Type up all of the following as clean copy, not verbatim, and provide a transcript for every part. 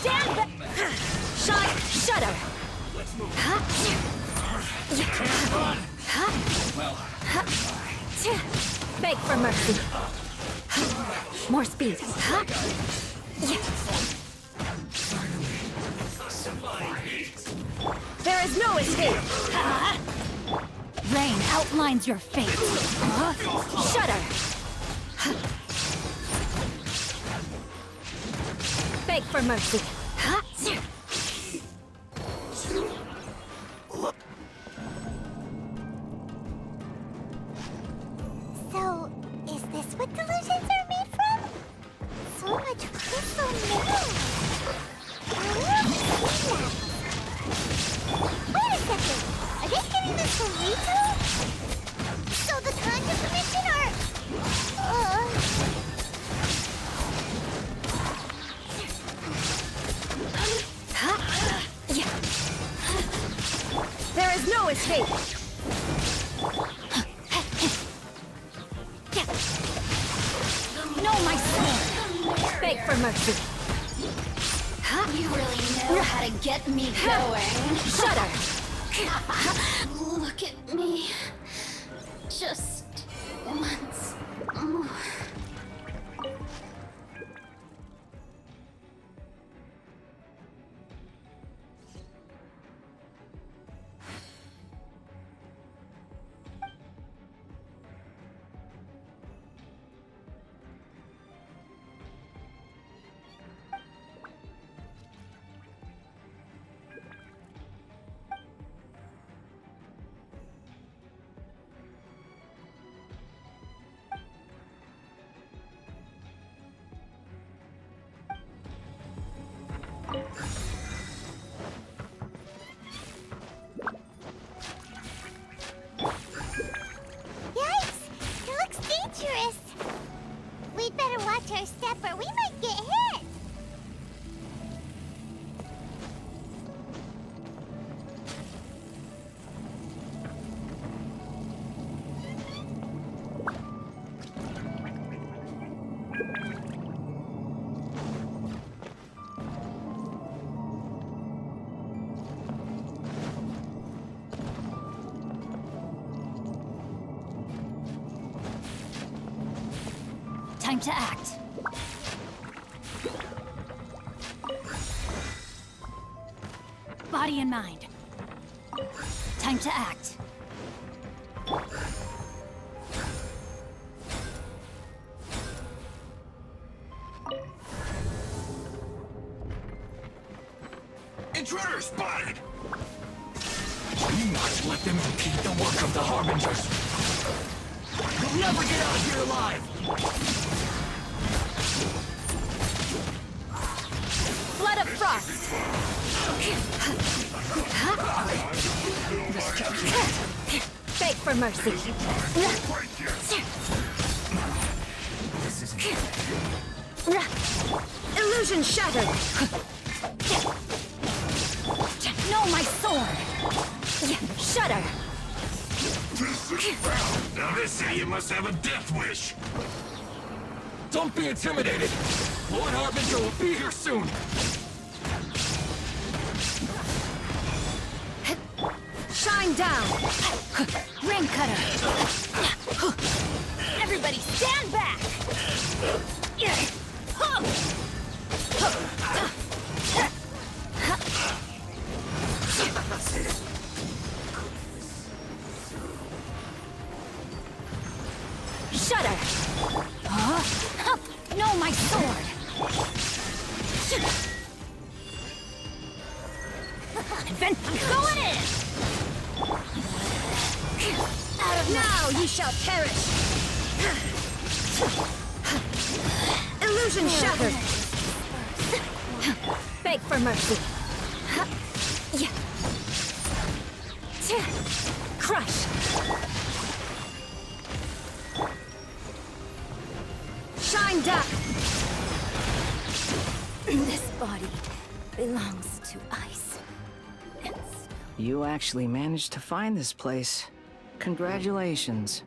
stand back! Shine, shudder! Beg for mercy. More speed. There is no escape. Rain outlines your fate. Shudder. Beg for mercy. So, is this what delusions are made from? So much crystal mirror. Wait a second. Are they getting this from Rito? So the content permission are... There is no escape. No, my sword. Beg for mercy. You really know how to get me going. Shudder. Look at me. Just once more. Yikes! It looks dangerous. We'd better watch our step or we might get hit. Time to act. Body and mind. Time to act. Intruder spotted! You must let them impede the work of the Harbingers. You'll never get out of here alive! Flood of frost. Beg for mercy. Illusion shattered. No, my sword. Shudder. Now this idiot must have a death wish! Don't be intimidated! Lord Harbinger will be here soon! Shine down. Ring cutter. Everybody stand back. Shudder! No, my sword! I'm going in! Out of now ye shall perish! Illusion shattered! Beg for mercy! Crush! Shine down! This body belongs to ice. You actually managed to find this place. Congratulations.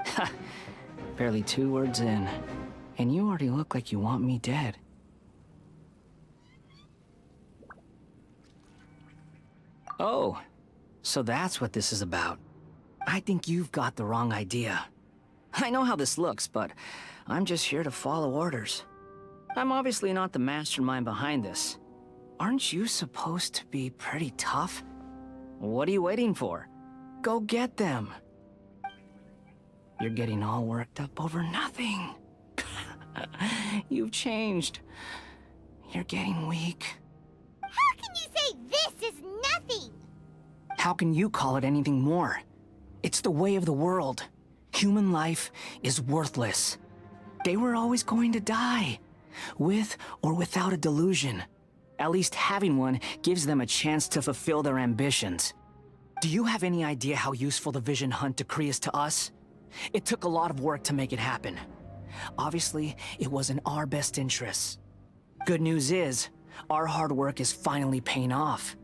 Ha! Barely 2 words in, and you already look like you want me dead. Oh, so that's what this is about. I think you've got the wrong idea. I know how this looks, but I'm just here to follow orders. I'm obviously not the mastermind behind this. Aren't you supposed to be pretty tough? What are you waiting for? Go get them. You're getting all worked up over nothing. You've changed. You're getting weak. How can you say this is nothing? How can you call it anything more? It's the way of the world. Human life is worthless. They were always going to die, with or without a delusion. At least having one gives them a chance to fulfill their ambitions. Do you have any idea how useful the Vision Hunt decree is to us? It took a lot of work to make it happen. Obviously, it was in our best interests. Good news is, our hard work is finally paying off.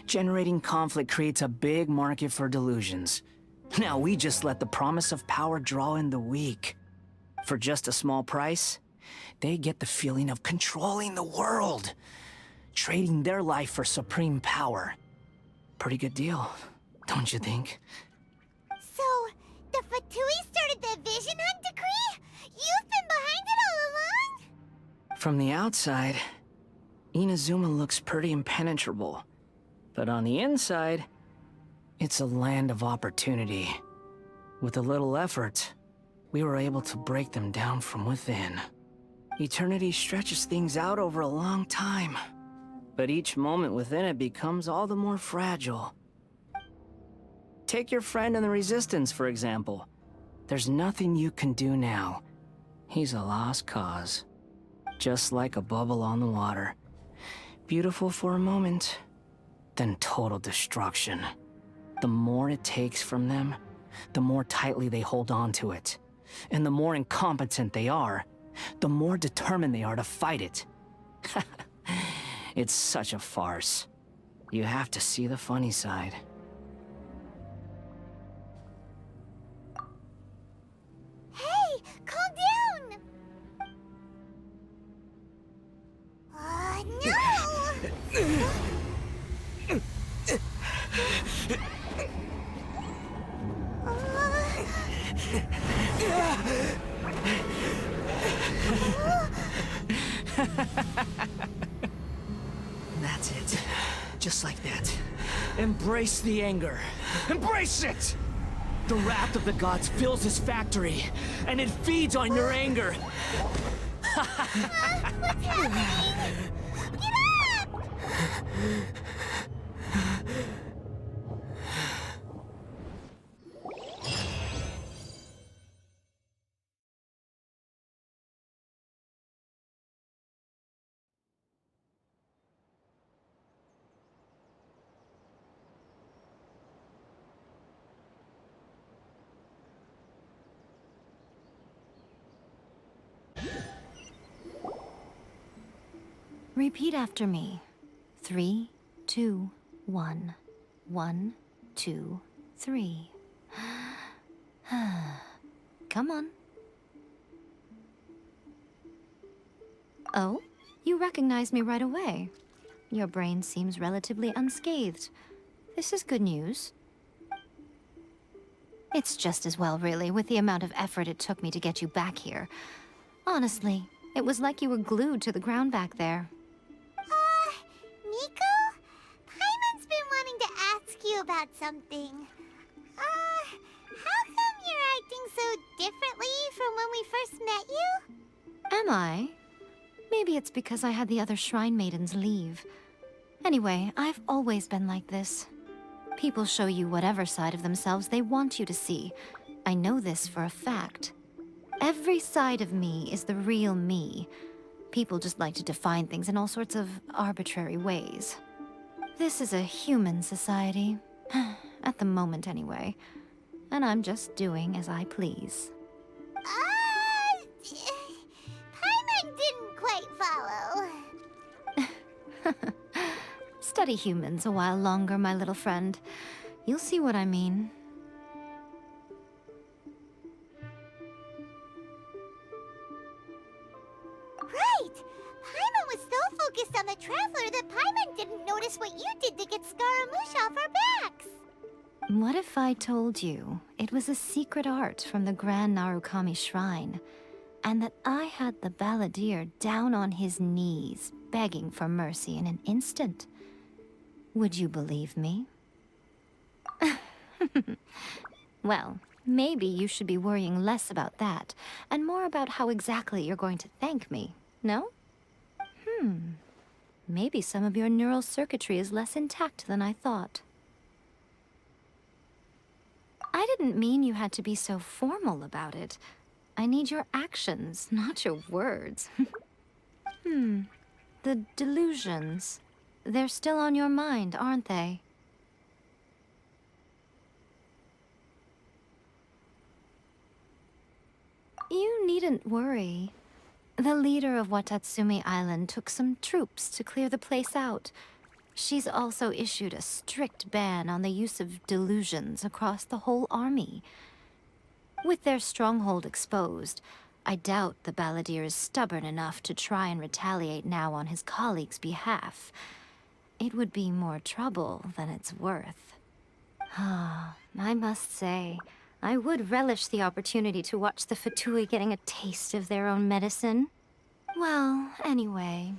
Generating conflict creates a big market for delusions. Now we just let the promise of power draw in the weak. For just a small price, they get the feeling of controlling the world, trading their life for supreme power. Pretty good deal, don't you think? So, the Fatui started the Vision Hunt decree? You've been behind it all along? From the outside, Inazuma looks pretty impenetrable. But on the inside, it's a land of opportunity. With a little effort, we were able to break them down from within. Eternity stretches things out over a long time, but each moment within it becomes all the more fragile. Take your friend in the Resistance, for example. There's nothing you can do now. He's a lost cause. Just like a bubble on the water. Beautiful for a moment, then total destruction. The more it takes from them, the more tightly they hold on to it. And the more incompetent they are, the more determined they are to fight it. It's such a farce. You have to see the funny side. Hey, calm down! No! That's it. Just like that. Embrace the anger. Embrace it! The wrath of the gods fills this factory, and it feeds on your anger. What's happening? Get up! Repeat after me. 3, 2, 1. 1, 2, 3. Come on. Oh, you recognized me right away. Your brain seems relatively unscathed. This is good news. It's just as well, really, with the amount of effort it took me to get you back here. Honestly, it was like you were glued to the ground back there. Nico? Paimon's been wanting to ask you about something. How come you're acting so differently from when we first met you? Am I? Maybe it's because I had the other Shrine Maidens leave. Anyway, I've always been like this. People show you whatever side of themselves they want you to see. I know this for a fact. Every side of me is the real me. People just like to define things in all sorts of arbitrary ways. This is a human society. At the moment, anyway. And I'm just doing as I please. Paimon didn't quite follow. Study humans a while longer, my little friend. You'll see what I mean. Right! Paimon was so focused on the Traveler that Paimon didn't notice what you did to get Scaramouche off our backs. What if I told you it was a secret art from the Grand Narukami Shrine, and that I had the balladeer down on his knees, begging for mercy in an instant? Would you believe me? Well, maybe you should be worrying less about that, and more about how exactly you're going to thank me, no? Maybe some of your neural circuitry is less intact than I thought. I didn't mean you had to be so formal about it. I need your actions, not your words. The delusions. They're still on your mind, aren't they? You needn't worry. The leader of Watatsumi Island took some troops to clear the place out. She's also issued a strict ban on the use of delusions across the whole army. With their stronghold exposed, I doubt the balladeer is stubborn enough to try and retaliate now on his colleague's behalf. It would be more trouble than it's worth. I must say, I would relish the opportunity to watch the Fatui getting a taste of their own medicine. Well, anyway,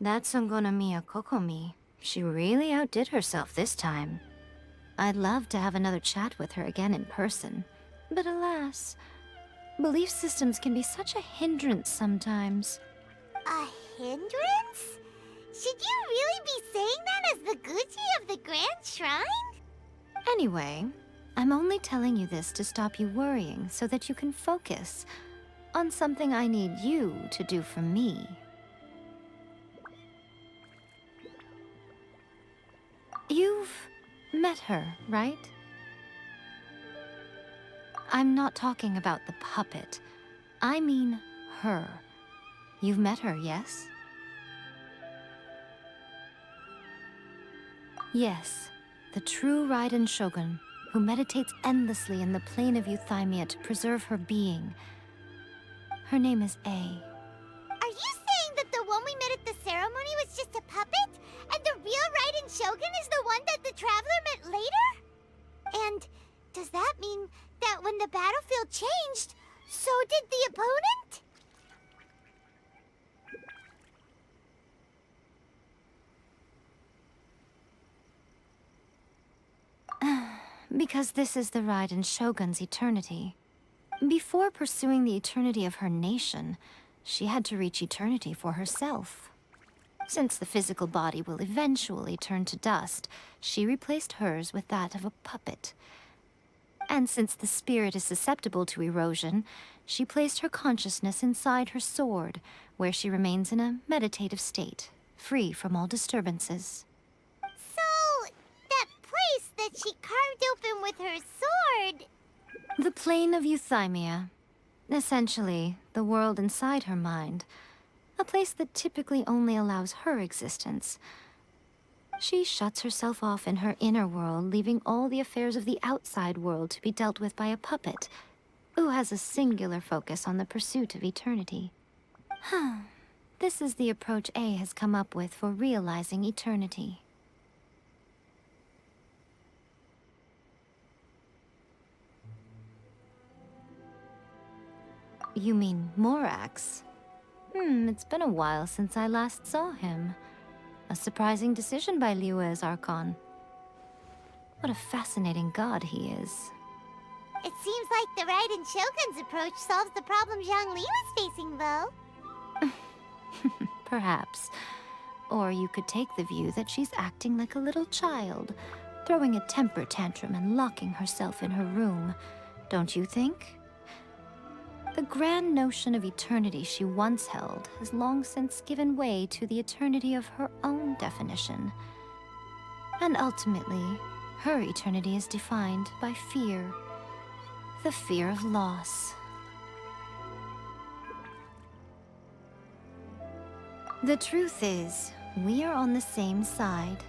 that Songonamiya Kokomi, she really outdid herself this time. I'd love to have another chat with her again in person, but alas, belief systems can be such a hindrance sometimes. A hindrance? Should you really be saying that as the Gucci of the Grand Shrine? Anyway, I'm only telling you this to stop you worrying so that you can focus on something I need you to do for me. You've met her, right? I'm not talking about the puppet. I mean her. You've met her, yes? Yes, the true Raiden Shogun, who meditates endlessly in the plane of Euthymia to preserve her being. Her name is A. Are you saying that the one we met at the ceremony was just a puppet? And the real Raiden Shogun is the one that the Traveler met later? And does that mean that when the battlefield changed, so did the opponent? Because this is the Raiden Shogun's eternity. Before pursuing the eternity of her nation, she had to reach eternity for herself. Since the physical body will eventually turn to dust, she replaced hers with that of a puppet. And since the spirit is susceptible to erosion, she placed her consciousness inside her sword, where she remains in a meditative state, free from all disturbances. So, that place that she carved open with her sword... The plane of Euthymia. Essentially, the world inside her mind. A place that typically only allows her existence. She shuts herself off in her inner world, leaving all the affairs of the outside world to be dealt with by a puppet, who has a singular focus on the pursuit of eternity. This is the approach A has come up with for realizing eternity. You mean Morax? It's been a while since I last saw him. A surprising decision by Liyue's Archon. What a fascinating god he is. It seems like the Raiden Shogun's approach solves the problem Zhang Li was facing, though. Perhaps. Or you could take the view that she's acting like a little child, throwing a temper tantrum and locking herself in her room. Don't you think? The grand notion of eternity she once held has long since given way to the eternity of her own definition. And ultimately, her eternity is defined by fear. The fear of loss. The truth is, we are on the same side.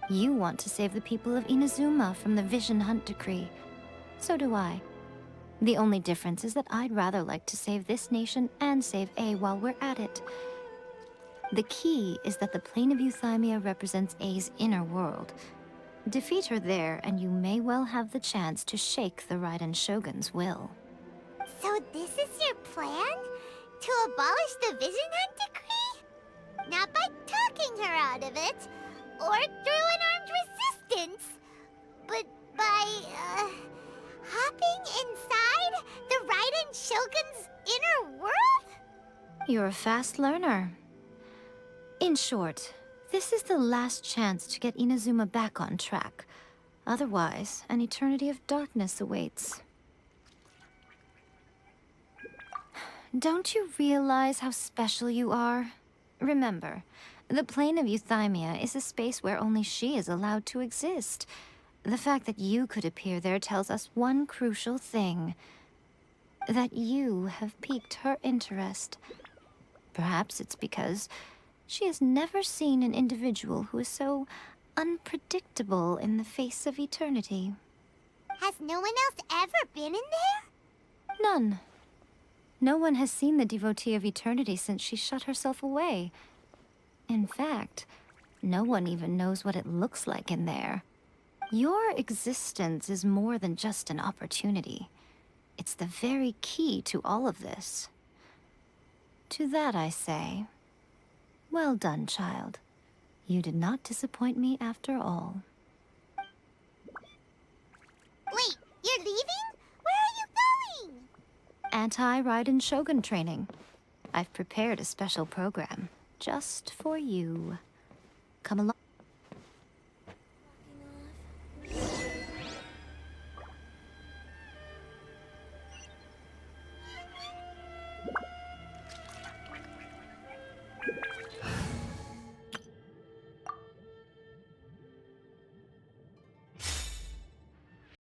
You want to save the people of Inazuma from the Vision Hunt decree. So do I. The only difference is that I'd rather like to save this nation and save A while we're at it. The key is that the plane of Euthymia represents A's inner world. Defeat her there, and you may well have the chance to shake the Raiden Shogun's will. So this is your plan? To abolish the Vision Hunt decree? Not by talking her out of it, or through an armed resistance, but by, hopping inside the Raiden Shogun's inner world? You're a fast learner. In short, this is the last chance to get Inazuma back on track. Otherwise, an eternity of darkness awaits. Don't you realize how special you are? Remember, the plane of Euthymia is a space where only she is allowed to exist. The fact that you could appear there tells us one crucial thing. That you have piqued her interest. Perhaps it's because she has never seen an individual who is so unpredictable in the face of eternity. Has no one else ever been in there? None. No one has seen the devotee of eternity since she shut herself away. In fact, no one even knows what it looks like in there. Your existence is more than just an opportunity. It's the very key to all of this. To that I say, well done, child. You did not disappoint me after all. Wait, you're leaving? Where are you going? Anti-Raiden Shogun training. I've prepared a special program just for you. Come along.